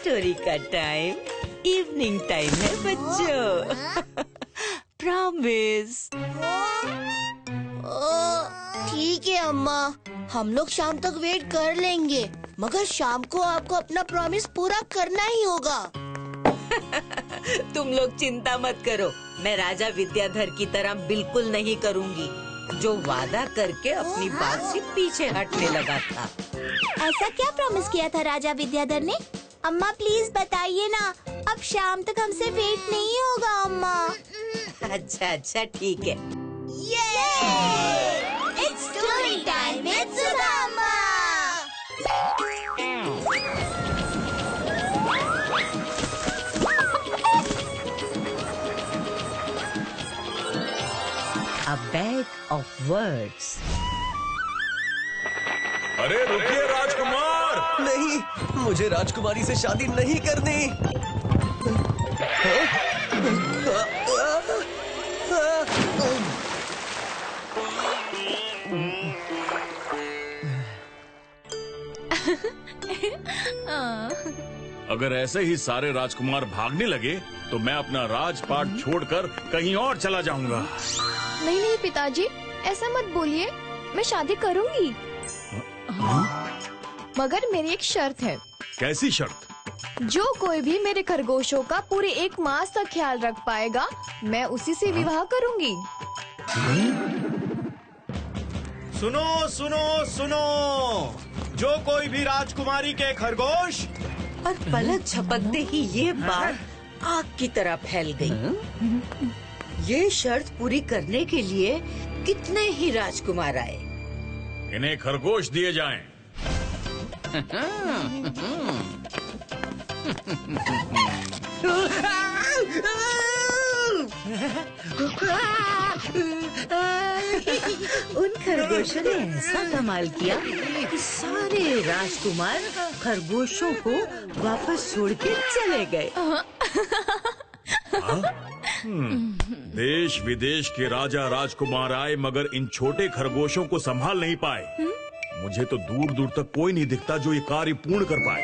Story का time evening time है बच्चों। प्रॉमिस। ठीक है अम्मा, हम लोग शाम तक वेट कर लेंगे, मगर शाम को आपको अपना प्रॉमिस पूरा करना ही होगा। तुम लोग चिंता मत करो, मैं राजा विद्याधर की तरह बिल्कुल नहीं करूंगी, जो वादा करके अपनी बात से पीछे हटने लगा था। ऐसा क्या प्रॉमिस किया था राजा विद्याधर ने? अम्मा प्लीज बताइए ना, अब शाम तक हमसे वेट नहीं होगा अम्मा। अच्छा ठीक है। It's story time with Sudama. A bag of words. अरे रुकिए राजकुमार! नहीं, मुझे राजकुमारी से शादी नहीं करनी। अगर ऐसे ही सारे राजकुमार भागने लगे तो मैं अपना राजपाट छोड़कर कहीं और चला जाऊंगा। नहीं पिताजी, ऐसा मत बोलिए, मैं शादी करूंगी। मगर मेरी एक शर्त है। कैसी शर्त? जो कोई भी मेरे खरगोशों का पूरे 1 मास तक ख्याल रख पाएगा, मैं उसी से विवाह करूंगी। सुनो सुनो सुनो, जो कोई भी राजकुमारी के खरगोश। और पलक झपकते ही ये बात आग की तरह फैल गई। ये शर्त पूरी करने के लिए कितने ही राजकुमार आए। इन्हें खरगोश दिए जाएं। उन खरगोशों ने ऐसा कमाल किया कि सारे राजकुमार खरगोशों को वापस छोड़ के चले गए। देश विदेश के राजा राजकुमार आए, मगर इन छोटे खरगोशों को संभाल नहीं पाए। मुझे तो दूर दूर तक कोई नहीं दिखता जो ये कार्य पूर्ण कर पाए।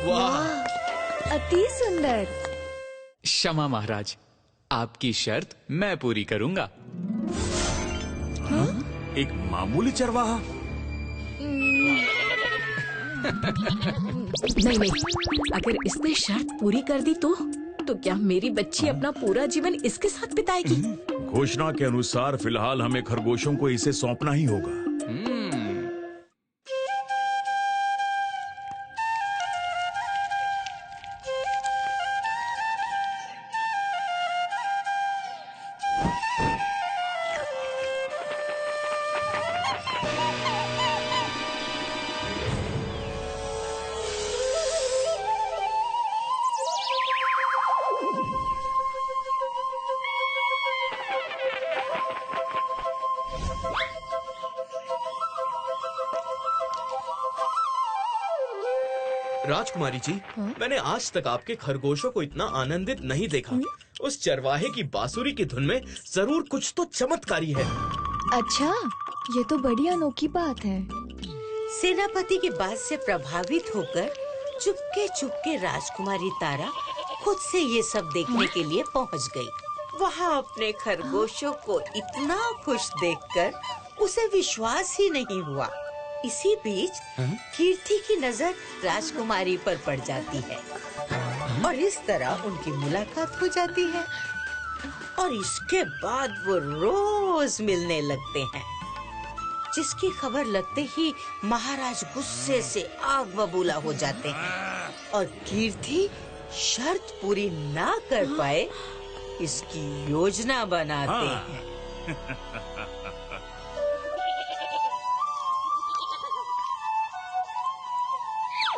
वाह, अति सुंदर। क्षमा महाराज, आपकी शर्त मैं पूरी करूंगा। एक मामूली चरवाहा? नहीं, अगर इसने शर्त पूरी कर दी तो क्या मेरी बच्ची अपना पूरा जीवन इसके साथ बिताएगी? घोषणा के अनुसार फिलहाल हमें खरगोशों को इसे सौंपना ही होगा। राजकुमारी जी, मैंने आज तक आपके खरगोशों को इतना आनंदित नहीं देखा। उस चरवाहे की बांसुरी की धुन में जरूर कुछ तो चमत्कारी है। अच्छा, ये तो बड़ी अनोखी बात है। सेनापति की बात से प्रभावित होकर चुपके राजकुमारी तारा खुद से ये सब देखने के लिए पहुंच गई। वहाँ अपने खरगोशों को इतना खुश देखकर उसे विश्वास ही नहीं हुआ। इसी बीच कीर्ति की नजर राजकुमारी पर पड़ जाती है और इस तरह उनकी मुलाकात हो जाती है और इसके बाद वो रोज मिलने लगते हैं। जिसकी खबर लगते ही महाराज गुस्से से आग बबूला हो जाते हैं और कीर्ति शर्त पूरी ना कर पाए इसकी योजना बनाते हैं।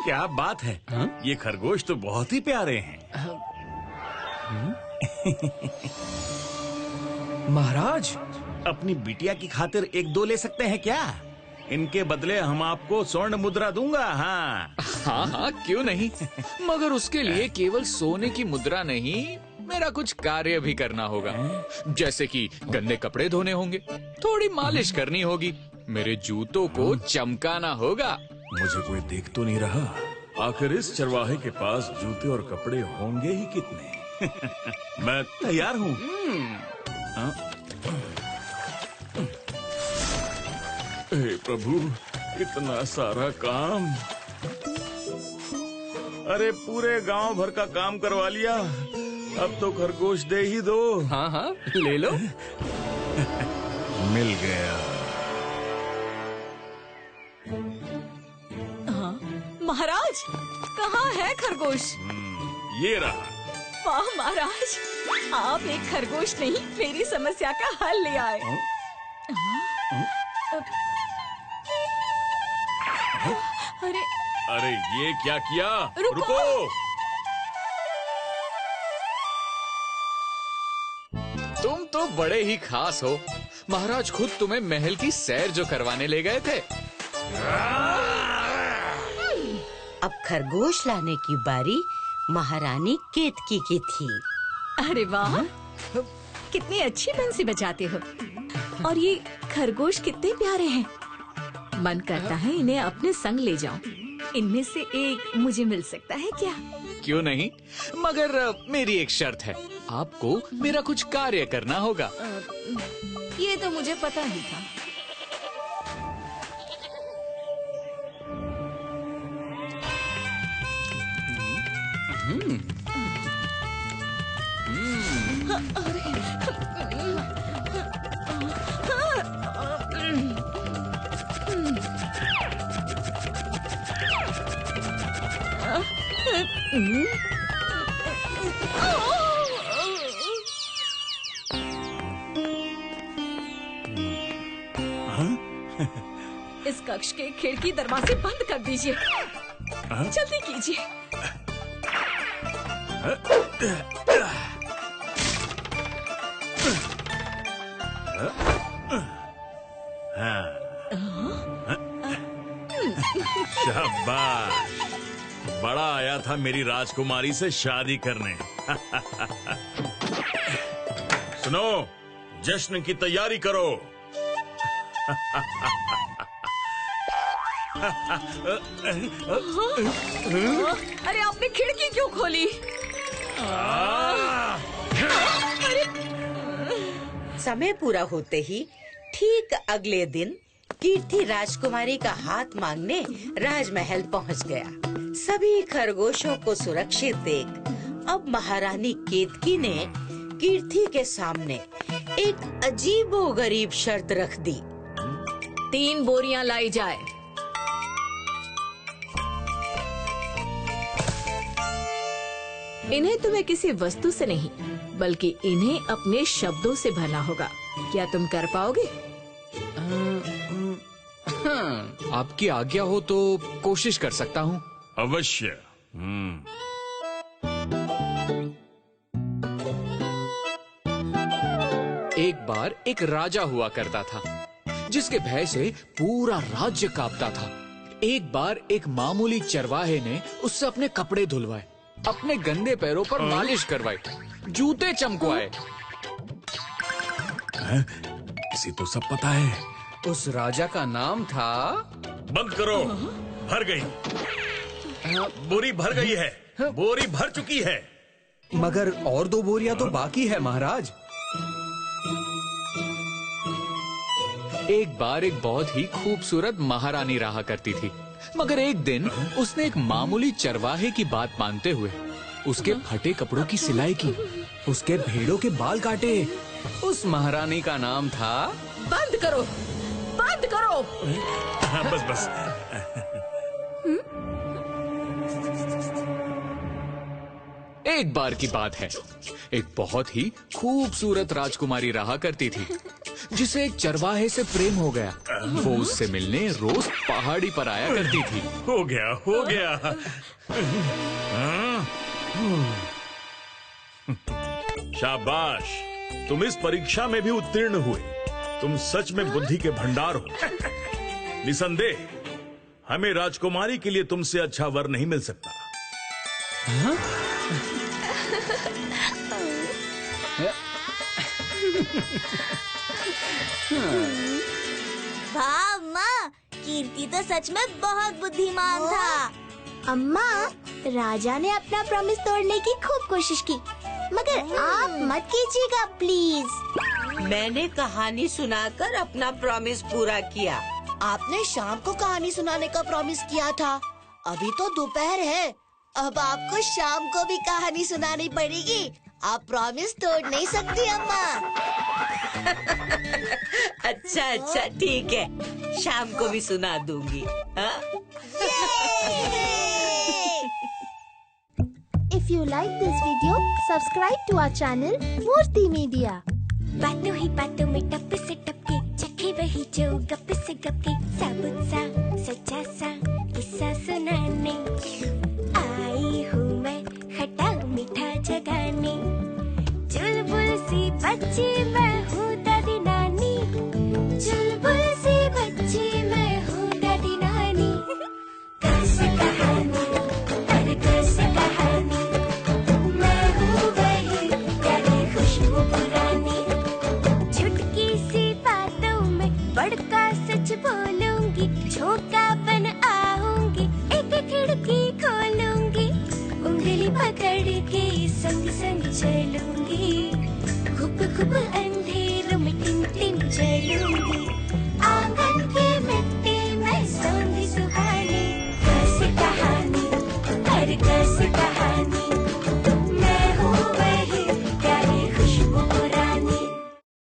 क्या बात है? ये खरगोश तो बहुत ही प्यारे हैं। महाराज, अपनी बिटिया की खातिर 1-2 ले सकते हैं क्या? इनके बदले हम आपको स्वर्ण मुद्रा दूंगा। हाँ हाँ हाँ, क्यों नहीं। मगर उसके लिए केवल सोने की मुद्रा नहीं, मेरा कुछ कार्य भी करना होगा। जैसे कि गंदे कपड़े धोने होंगे, थोड़ी मालिश करनी होगी, मेरे जूतों को चमकाना होगा। मुझे कोई देख तो नहीं रहा। आखिर इस चरवाहे के पास जूते और कपड़े होंगे ही कितने। मैं तैयार हूँ। हे प्रभु, इतना सारा काम। अरे पूरे गांव भर का काम करवा लिया, अब तो खरगोश दे ही दो। हाँ हाँ, ले लो। मिल गया। महाराज, कहाँ है खरगोश? ये रहा। वाह महाराज, आप एक खरगोश नहीं, मेरी समस्या का हल ले आए। अरे अरे ये क्या किया? रुको। तुम तो बड़े ही खास हो। महाराज खुद तुम्हें महल की सैर जो करवाने ले गए थे। अब खरगोश लाने की बारी महारानी केतकी की थी। अरे वाह, कितनी अच्छी बंसी बजाते हो। और ये खरगोश कितने प्यारे हैं। मन करता है इन्हें अपने संग ले जाऊं। इनमें से एक मुझे मिल सकता है क्या? क्यों नहीं, मगर मेरी एक शर्त है, आपको मेरा कुछ कार्य करना होगा। ये तो मुझे पता ही था। इस कक्ष के खिड़की दरवाजे बंद कर दीजिए। जल्दी कीजिए। शाबाश, बड़ा आया था मेरी राजकुमारी से शादी करने। सुनो, जश्न की तैयारी करो। अरे आपने खिड़की क्यों खोली? समय पूरा होते ही ठीक अगले दिन कीर्ति राजकुमारी का हाथ मांगने राजमहल पहुंच गया। सभी खरगोशों को सुरक्षित देख अब महारानी केतकी ने कीर्ति के सामने एक अजीबोगरीब शर्त रख दी। 3 बोरियां लाई जाए। इन्हें तुम्हें किसी वस्तु से नहीं, बल्कि इन्हें अपने शब्दों से भरना होगा। क्या तुम कर पाओगे? आपकी आज्ञा हो तो कोशिश कर सकता हूँ। अवश्य। एक बार एक राजा हुआ करता था, जिसके भय से पूरा राज्य कांपता था। एक बार एक मामूली चरवाहे ने उससे अपने कपड़े धुलवाए, अपने गंदे पैरों पर मालिश करवाई, जूते चमकवाए। इसे तो सब पता है। उस राजा का नाम था। बंद करो। भर गई, बोरी भर गई है, बोरी भर चुकी है। मगर और 2 बोरियां तो बाकी है महाराज। एक बार एक बहुत ही खूबसूरत महारानी रहा करती थी, मगर एक दिन उसने एक मामूली चरवाहे की बात मानते हुए उसके फटे कपड़ों की सिलाई की, उसके भेड़ों के बाल काटे। उस महारानी का नाम था। बंद करो, बंद करो। बस बस। एक बार की बात है, एक बहुत ही खूबसूरत राजकुमारी रहा करती थी, जिसे एक चरवाहे से प्रेम हो गया। वो उससे मिलने रोज पहाड़ी पर आया करती थी। हो गया, हो गया। शाबाश, तुम इस परीक्षा में भी उत्तीर्ण हुए। तुम सच में बुद्धि के भंडार हो। निसंदेह हमें राजकुमारी के लिए तुमसे अच्छा वर नहीं मिल सकता। वाह अम्मा, कीर्ति तो सच में बहुत बुद्धिमान था। अम्मा, राजा ने अपना प्रॉमिस तोड़ने की खूब कोशिश की, मगर आप मत कीजिएगा प्लीज। मैंने कहानी सुनाकर अपना प्रॉमिस पूरा किया। आपने शाम को कहानी सुनाने का प्रॉमिस किया था। अभी तो दोपहर है, अब आपको शाम को भी कहानी सुनानी पड़ेगी। आप प्रॉमिस तोड़ नहीं सकती अम्मा। अच्छा अच्छा ठीक है, शाम को भी सुना दूंगी। हाँ? If you like this video, subscribe to our channel Murthy Media. बातों ही बातों में टप से टपके चखे वही जो गप से गपके साबुत सा सच्चा सा किस्सा सुनाने आई हूँ मैं खट्टा मीठा जगाने। चुलबुल सी बच्ची मैं हूँ दादी नानी, चुलबुल सी बच्ची मैं हूँ दादी नानी। कैसे कहानी अरे कैसे कहानी, मैं हूँ वही प्यारी खुशबू पुरानी। चुटकी सी बातों में बड़का सच बोलूंगी, झोंका बन आऊंगी, एक खिड़की खोलूंगी, उंगली पकड़ के संग संग चलूंगी, खूब खूब अंधेरों में टिम टिम जलूंगी, आंगन की मिट्टी में सोंधी सुहानी। कैसे कहानी अरे कैसे कहानी।